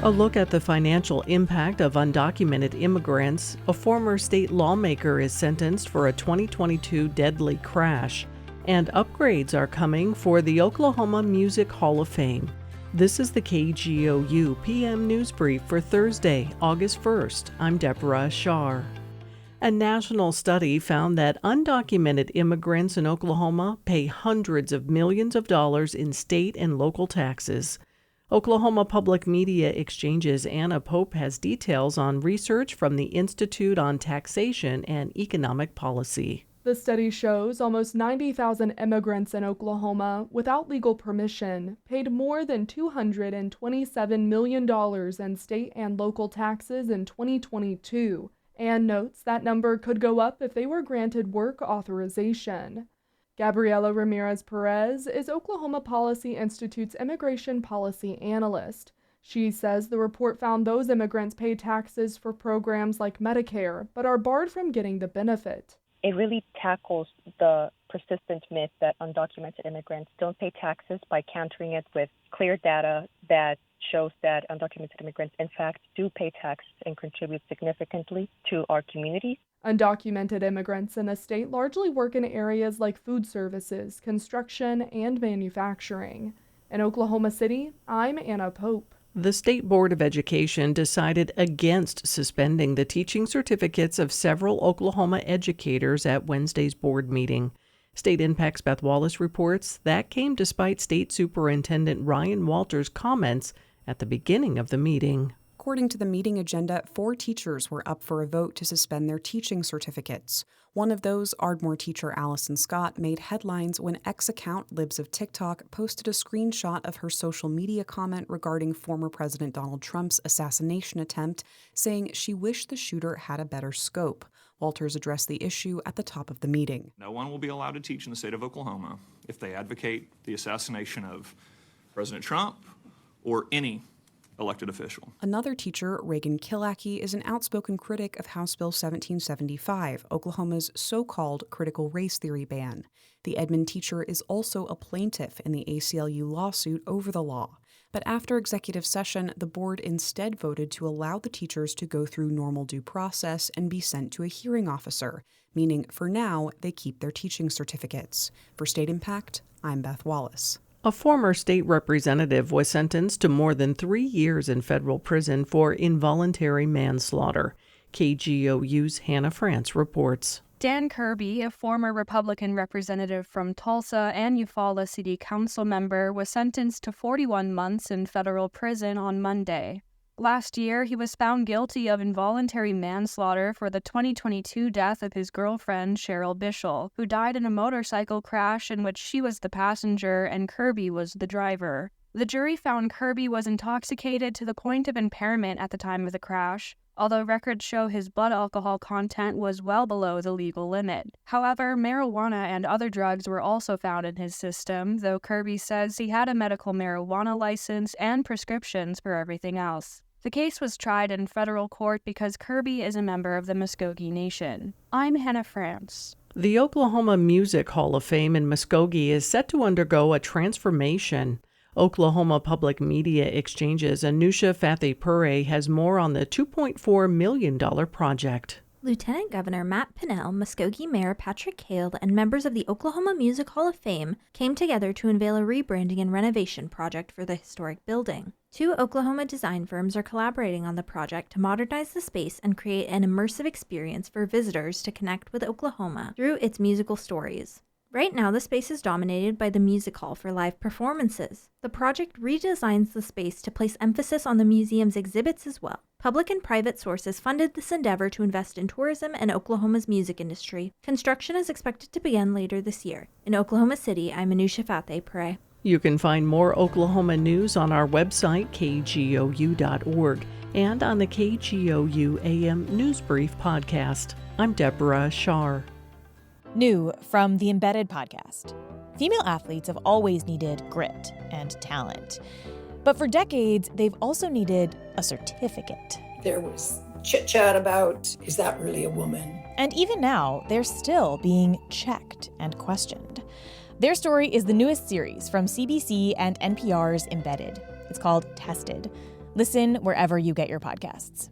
A look at the financial impact of undocumented immigrants. A former state lawmaker is sentenced for a 2022 deadly crash, and upgrades are coming for the Oklahoma Music Hall of Fame. This is the KGOU PM News Brief for Thursday, August 1st. I'm Deborah Shar. A national study found that undocumented immigrants in Oklahoma pay hundreds of millions of dollars in state and local taxes. Oklahoma Public Media Exchange's Anna Pope has details on research from the Institute on Taxation and Economic Policy. The study shows almost 90,000 immigrants in Oklahoma, without legal permission, paid more than $227 million in state and local taxes in 2022, and notes that number could go up if they were granted work authorization. Gabriela Ramirez-Perez is Oklahoma Policy Institute's immigration policy analyst. She says the report found those immigrants pay taxes for programs like Medicare, but are barred from getting the benefit. It really tackles the persistent myth that undocumented immigrants don't pay taxes by countering it with clear data that shows that undocumented immigrants, in fact, do pay taxes and contribute significantly to our communities. Undocumented immigrants in the state largely work in areas like food services, construction, and manufacturing. In Oklahoma City, I'm Anna Pope. The State Board of Education decided against suspending the teaching certificates of several Oklahoma educators at Wednesday's board meeting. State Impact's Beth Wallace reports that came despite State Superintendent Ryan Walters' comments at the beginning of the meeting. According to the meeting agenda, 4 teachers were up for a vote to suspend their teaching certificates. One of those, Ardmore teacher Allison Scott, made headlines when ex-account Libs of TikTok posted a screenshot of her social media comment regarding former President Donald Trump's assassination attempt, saying she wished the shooter had a better scope. Walters addressed the issue at the top of the meeting. No one will be allowed to teach in the state of Oklahoma if they advocate the assassination of President Trump or any elected official. Another teacher, Reagan Killacky, is an outspoken critic of House Bill 1775, Oklahoma's so-called critical race theory ban. The Edmond teacher is also a plaintiff in the ACLU lawsuit over the law. But after executive session, the board instead voted to allow the teachers to go through normal due process and be sent to a hearing officer, meaning for now they keep their teaching certificates. For State Impact, I'm Beth Wallace. A former state representative was sentenced to more than 3 years in federal prison for involuntary manslaughter. KGOU's Hannah France reports. Dan Kirby, a former Republican representative from Tulsa and Eufaula City Council member, was sentenced to 41 months in federal prison on Monday. Last year, he was found guilty of involuntary manslaughter for the 2022 death of his girlfriend, Cheryl Bishel, who died in a motorcycle crash in which she was the passenger and Kirby was the driver. The jury found Kirby was intoxicated to the point of impairment at the time of the crash, although records show his blood alcohol content was well below the legal limit. However, marijuana and other drugs were also found in his system, though Kirby says he had a medical marijuana license and prescriptions for everything else. The case was tried in federal court because Kirby is a member of the Muskogee Nation. I'm Hannah France. The Oklahoma Music Hall of Fame in Muskogee is set to undergo a transformation. Oklahoma Public Media Exchange's Anusha Fathe-Pure has more on the $2.4 million project. Lieutenant Governor Matt Pinnell, Muskogee Mayor Patrick Hale, and members of the Oklahoma Music Hall of Fame came together to unveil a rebranding and renovation project for the historic building. 2 Oklahoma design firms are collaborating on the project to modernize the space and create an immersive experience for visitors to connect with Oklahoma through its musical stories. Right now, the space is dominated by the music hall for live performances. The project redesigns the space to place emphasis on the museum's exhibits as well. Public and private sources funded this endeavor to invest in tourism and Oklahoma's music industry. Construction is expected to begin later this year. In Oklahoma City, I'm Anusha Fathe-Pure. You can find more Oklahoma news on our website, kgou.org, and on the KGOU AM NewsBrief podcast. I'm Deborah Shar. New from the Embedded podcast. Female athletes have always needed grit and talent. But for decades, they've also needed a certificate. There was chit-chat about, is that really a woman? And even now, they're still being checked and questioned. Their story is the newest series from CBC and NPR's Embedded. It's called Tested. Listen wherever you get your podcasts.